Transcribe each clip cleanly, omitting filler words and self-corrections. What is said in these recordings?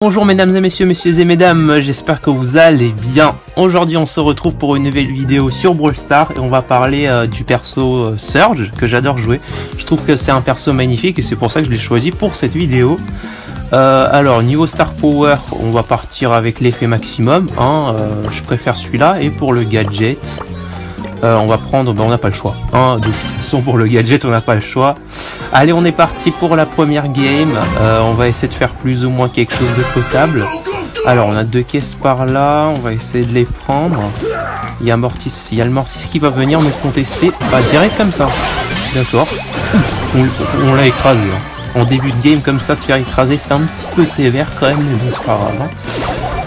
Bonjour mesdames et messieurs, messieurs et mesdames, j'espère que vous allez bien. Aujourd'hui on se retrouve pour une nouvelle vidéo sur Brawl Stars et on va parler du perso Surge que j'adore jouer. Je trouve que c'est un perso magnifique et c'est pour ça que je l'ai choisi pour cette vidéo. Alors niveau Star Power, on va partir avec l'effet maximum, hein, je préfère celui-là. Et pour le gadget, on va prendre, on n'a pas le choix, hein, de toute façon pour le gadget on n'a pas le choix. Allez, on est parti pour la première game. On va essayer de faire plus ou moins quelque chose de potable. Alors on a deux caisses par là, on va essayer de les prendre. Il y a le Mortis qui va venir nous contester, direct comme ça. D'accord, on l'a écrasé, hein. En début de game comme ça, se faire écraser c'est un petit peu sévère quand même, mais bon c'est pas grave, hein.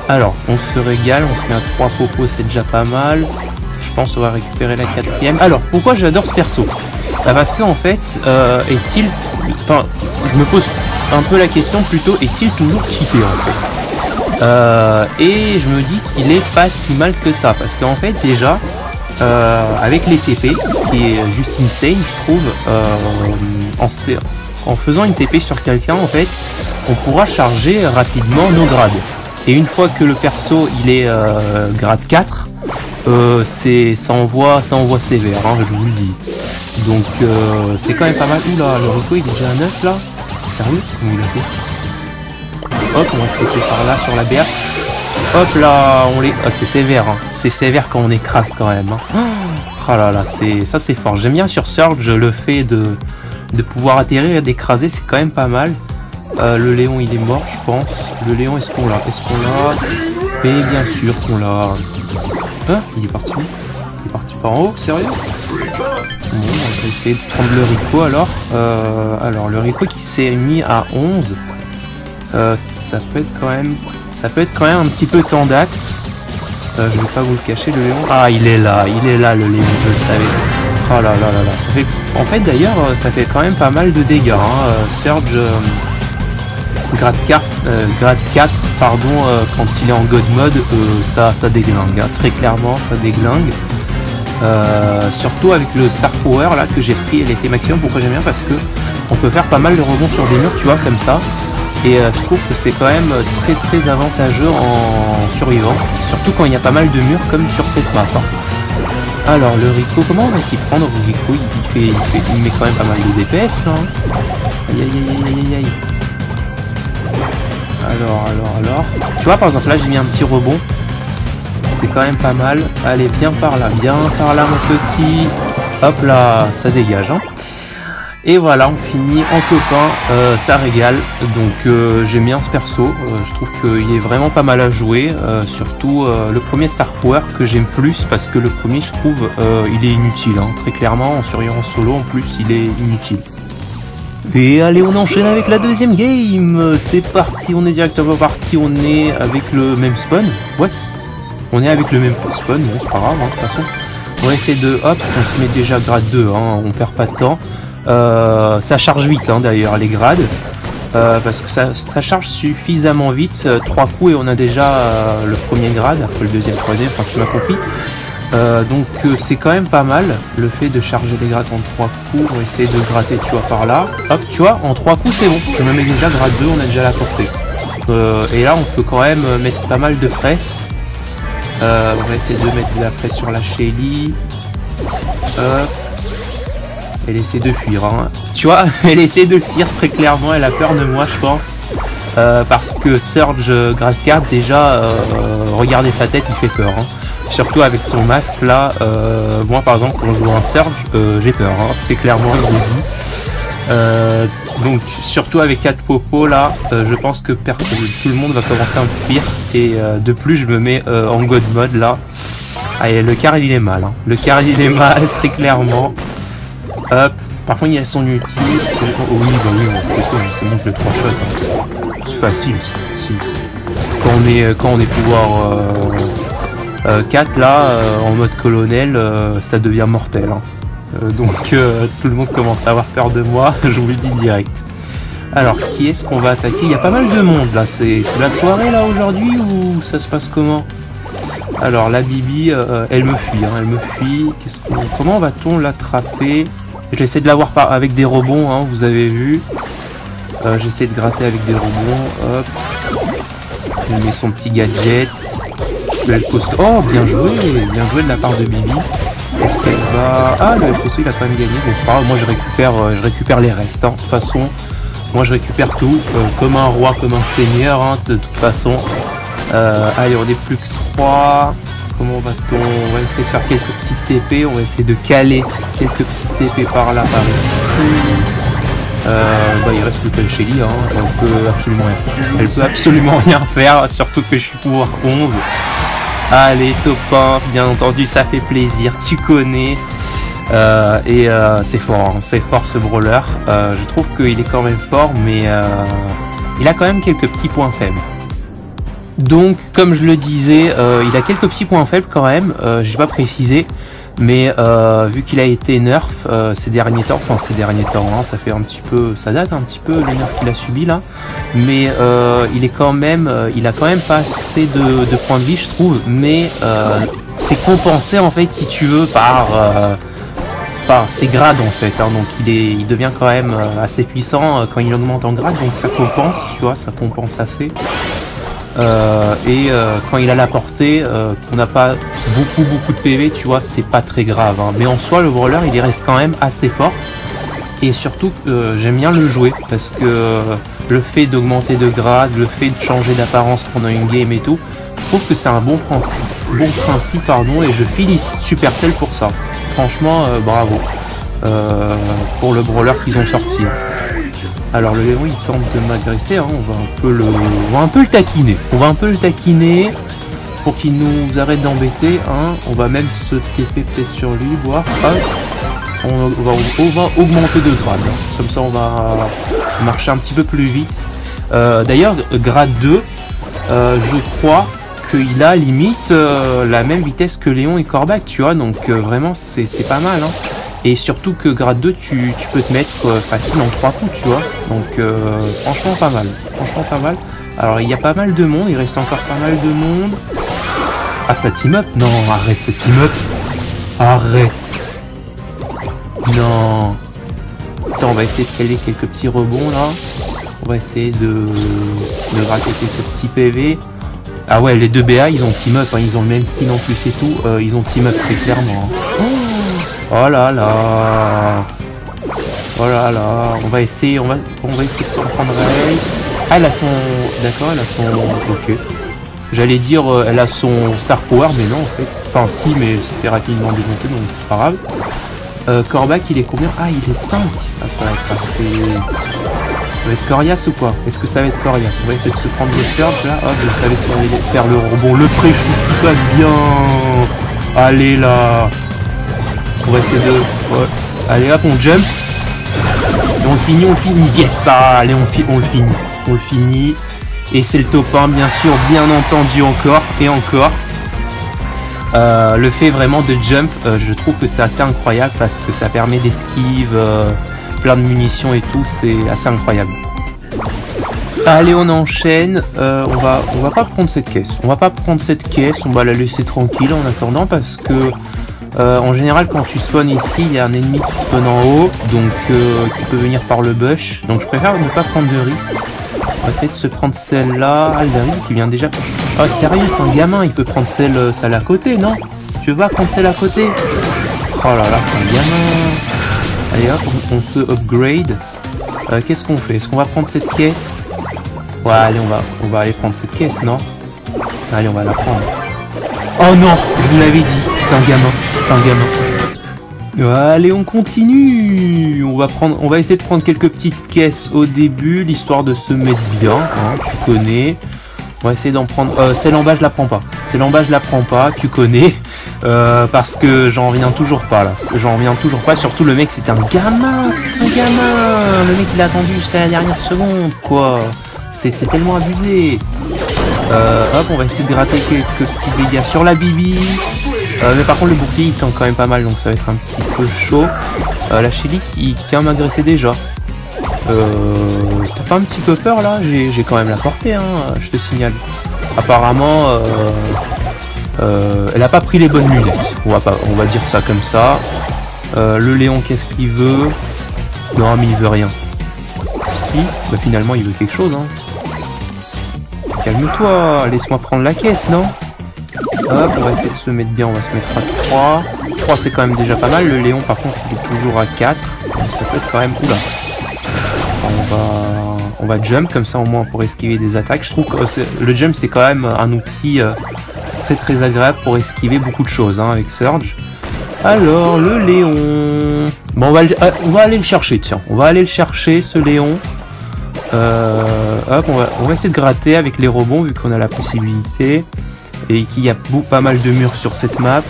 Alors on se régale, on se met à 3 popos, c'est déjà pas mal. Je pense qu'on va récupérer la quatrième. Alors pourquoi j'adore ce perso? Parce que en fait, est-il... Enfin, je me pose un peu la question plutôt, est-il toujours cheaté en fait? Et je me dis qu'il est pas si mal que ça, parce qu'en fait déjà, avec les TP, qui est juste insane je trouve, en faisant une TP sur quelqu'un en fait, on pourra charger rapidement nos grades. Et une fois que le perso il est grade 4, ça envoie sévère, hein, je vous le dis. Donc c'est quand même pas mal. Oula, le Rico il est déjà à 9 là. Sérieux? Comment il a fait? Hop, on va se péter par là sur la BR. Hop là, on les... c'est sévère, hein. C'est sévère quand on écrase quand même, hein. Oh là là, ça c'est fort. J'aime bien sur Surge le fait de pouvoir atterrir et d'écraser, c'est quand même pas mal. Le Léon il est mort je pense. Le Léon est-ce qu'on l'a? Mais bien sûr qu'on l'a. Hein? Il est parti où? Il est parti par en haut? Sérieux? Bon, on va essayer de prendre le Rico alors. Alors le Rico qui s'est mis à 11. Ça peut être quand même un petit peu tendax. Je vais pas vous le cacher, le Léon. Ah, il est là le Léon, je le savais. Oh là là là là. Ça fait... En fait d'ailleurs ça fait quand même pas mal de dégâts, hein. Surge grade 4 pardon, quand il est en God mode, ça déglingue, hein. Très clairement ça déglingue. Surtout avec le Star Power là que j'ai pris l'effet maximum. Pourquoi j'aime bien? Parce que on peut faire pas mal de rebonds sur des murs, tu vois, comme ça. Et je trouve que c'est quand même très très avantageux en survivant, surtout quand il y a pas mal de murs comme sur cette map, hein. Alors le Rico, comment on va s'y prendre? Le Rico il met quand même pas mal de DPS là, hein. Aïe aïe aïe aïe aïe aïe. Alors tu vois par exemple là j'ai mis un petit rebond, c'est quand même pas mal. Allez, viens par là mon petit. Hop là, ça dégage, hein. Et voilà, on finit en copain, ça régale. Donc j'aime bien ce perso, je trouve qu'il est vraiment pas mal à jouer. Surtout le premier Star Power que j'aime plus, parce que le premier je trouve il est inutile, hein. Très clairement en survivant en solo en plus il est inutile. Et allez, on enchaîne avec la deuxième game. C'est parti, on est directement parti, on est avec le même spawn. Ouais, on est avec le même spawn, bon, c'est pas grave, hein, de toute façon. On va essayer de... Hop, on se met déjà grade 2, hein, on perd pas de temps. Ça charge vite, hein, d'ailleurs, les grades. Parce que ça charge suffisamment vite, 3 coups et on a déjà le premier grade, après le deuxième, troisième, enfin tu m'as compris. Donc c'est quand même pas mal le fait de charger les grades en 3 coups. On va essayer de gratter, tu vois, par là. Hop, tu vois, en 3 coups c'est bon. Je me mets déjà grade 2, on a déjà la portée. Et là on peut quand même mettre pas mal de presse. On va essayer de mettre de la presse sur la Shelly. Elle essaie de fuir, hein. Tu vois, elle essaie de fuir très clairement, elle a peur de moi je pense. Parce que Surge grade 4 déjà, regardez sa tête, il fait peur, hein. Surtout avec son masque là, moi par exemple quand je joue un Surge, j'ai peur, hein, très clairement je vous dis. Donc surtout avec 4 popos là, je pense que tout le monde va commencer à me fuir. Et de plus je me mets en God mode là. Allez, le car il est mal, hein. Le car il est mal très clairement. Hop, par contre il y a son ulti. Oh, oui, c'est bon, je le 3 shot, hein. C'est facile, c'est facile. Quand on est pouvoir 4 là, en mode colonel, ça devient mortel, hein. Donc tout le monde commence à avoir peur de moi, je vous le dis direct. Alors qui est-ce qu'on va attaquer? Il y a pas mal de monde là, c'est la soirée là aujourd'hui ou ça se passe comment? Alors la Bibi, elle me fuit, hein, elle me fuit. Comment va-t-on l'attraper? J'essaie de l'avoir avec des rebonds, hein, vous avez vu. J'essaie de gratter avec des rebonds. Hop. Elle met son petit gadget. Le costaud. Oh, bien joué de la part de Bibi. Est-ce qu'elle va... Ah, le costaud il a quand même gagné, mais c'est pas grave, moi je récupère les restes. Hein. De toute façon, moi je récupère tout, comme un roi, comme un seigneur, hein, de toute façon. Allez, on est plus que 3. Comment va-t-on? On va essayer de faire quelques petites TP, on va essayer de caler quelques petites TP par là, par ici. Il reste plus que le Shelly, hein. Elle peut absolument rien faire, surtout que je suis pouvoir 11. Allez, top 1, bien entendu, ça fait plaisir, tu connais. C'est fort, hein, c'est fort ce brawler. Je trouve qu'il est quand même fort, mais il a quand même quelques petits points faibles. Donc, comme je le disais, il a quelques petits points faibles quand même, j'ai pas précisé. Mais vu qu'il a été nerf ces derniers temps, hein, ça fait un petit peu, ça date un petit peu les nerfs qu'il a subi là, mais il a quand même pas assez de points de vie, je trouve, mais c'est compensé en fait, si tu veux, par ses grades en fait, hein, donc il devient quand même assez puissant quand il augmente en grade, donc ça compense, tu vois, ça compense assez. Quand il a la portée, qu'on n'a pas beaucoup de PV, tu vois, c'est pas très grave, hein. Mais en soi, le brawler il reste quand même assez fort, et surtout j'aime bien le jouer parce que le fait d'augmenter de grade, le fait de changer d'apparence pendant une game et tout, je trouve que c'est un bon principe, et je félicite Supercell pour ça. Franchement, bravo pour le brawler qu'ils ont sorti. Alors le Léon il tente de m'agresser, hein. On va un peu le taquiner pour qu'il nous arrête d'embêter, hein. On va même se TP peut-être sur lui, voir. On va augmenter de grade, comme ça on va marcher un petit peu plus vite. D'ailleurs grade 2, je crois qu'il a limite la même vitesse que Léon et Corbac, tu vois, donc vraiment c'est pas mal, hein. Et surtout que grade 2 tu peux te mettre facile en 3 coups, tu vois. Donc franchement pas mal. Alors il y a pas mal de monde, il reste encore pas mal de monde. Ah, ça team up? Non, arrête ce team up. Arrête. Non. Attends, on va essayer de caler quelques petits rebonds là. On va essayer de raqueter ce petit PV. Ah ouais, les deux BA ils ont team up, hein. Ils ont le même skin en plus et tout. Ils ont team up très clairement, hein. Oh là là. Oh là là. On va essayer de s'en prendre elle. Ah, elle a son... D'accord, elle a son... Ok. J'allais dire, elle a son Star Power, mais non, en fait. Enfin, si, mais c'était rapidement démonté, donc c'est pas grave. Corbac, il est combien? Ah, il est 5. Ah, ça va être assez... Ça va être coriace ou quoi? Est-ce que ça va être coriace? On va essayer de se prendre des surges, là. Hop, ça va être faire le rebond. Le pré-shoot qui passe bien. Allez, là. On va essayer de... Ouais. Allez, hop, on jump. Et on le finit. Yes, ça. Allez, on le finit. Et c'est le top 1, bien sûr, bien entendu, encore et encore. Le fait vraiment de jump, je trouve que c'est assez incroyable parce que ça permet d'esquive, plein de munitions et tout, c'est assez incroyable. Allez, on enchaîne. On va pas prendre cette caisse. On va la laisser tranquille en attendant parce que en général, quand tu spawns ici, il y a un ennemi qui spawn en haut, donc qui peut venir par le bush. Donc je préfère ne pas prendre de risque. On va essayer de se prendre celle-là. Ah, le dernier qui vient déjà. Oh, sérieux, c'est un gamin, il peut prendre celle à côté, non? Tu vas prendre celle à côté? Oh là là, c'est un gamin. Allez hop, on se upgrade. Qu'est-ce qu'on fait? Est-ce qu'on va prendre cette caisse? Ouais, allez, on va aller prendre cette caisse, non? Allez, on va la prendre. Oh non, je vous l'avais dit, c'est un gamin. Allez, on continue. On va essayer de prendre quelques petites caisses au début, l'histoire de se mettre bien, hein, tu connais. On va essayer d'en prendre... celle en bas, je la prends pas. Tu connais. Parce que j'en reviens toujours pas, là. Surtout le mec, c'est un gamin. Le mec, il a attendu jusqu'à la dernière seconde, quoi. C'est tellement abusé. Hop, on va essayer de gratter quelques petits dégâts sur la Bibi. Mais par contre le bouclier il tank quand même pas mal, donc ça va être un petit peu chaud. La Shelly qui vient m'agresser déjà. T'as pas un petit peu peur là? J'ai quand même la portée, hein, je te signale. Apparemment elle a pas pris les bonnes lunettes. On va dire ça comme ça. Le Léon, qu'est-ce qu'il veut? Non, mais il veut rien. Si, bah finalement il veut quelque chose, hein. calme-toi, laisse-moi prendre la caisse, non? Hop, on va essayer de se mettre bien, on va se mettre à 3. 3 c'est quand même déjà pas mal, le Léon par contre il est toujours à 4. Donc ça peut être quand même... Oula. On va jump comme ça au moins pour esquiver des attaques. Je trouve que le jump c'est quand même un outil très agréable pour esquiver beaucoup de choses hein, avec Surge. Alors le Léon... Bon on va aller le chercher, tiens. On va aller le chercher ce Léon. Hop, on va essayer de gratter avec les rebonds vu qu'on a la possibilité. Et qu'il y a pas mal de murs sur cette map.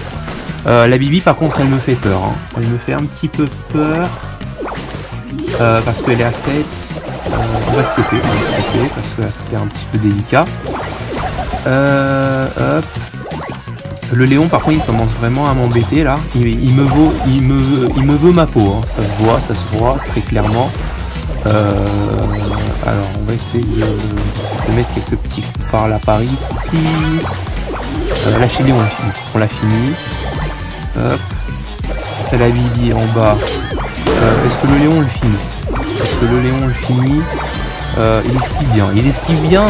La Bibi par contre elle me fait peur. Hein. Elle me fait un petit peu peur. Parce qu'elle est à 7. On va se taper parce que là c'était un petit peu délicat. Hop. Le Léon par contre il commence vraiment à m'embêter là. Il me veut ma peau. Hein. Ça se voit très clairement. Alors on va essayer de mettre quelques petits coups par là par ici. Lâcher Léon, on l'a fini. Hop. C'est la Bibi en bas. Est-ce que le Léon le finit? Est-ce que le Léon le finit? Il esquive bien.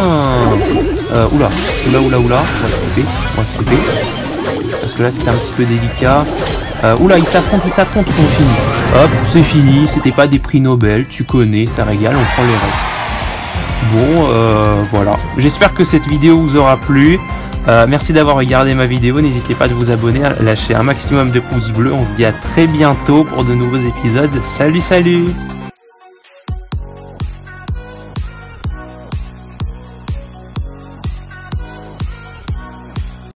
Oula. On va se taper. Parce que là c'était un petit peu délicat. Oula, il s'affronte, on finit. Hop, c'est fini, c'était pas des prix Nobel, tu connais, ça régale, on prend les restes. Bon, voilà. J'espère que cette vidéo vous aura plu. Merci d'avoir regardé ma vidéo, n'hésitez pas à vous abonner, à lâcher un maximum de pouces bleus. On se dit à très bientôt pour de nouveaux épisodes. Salut!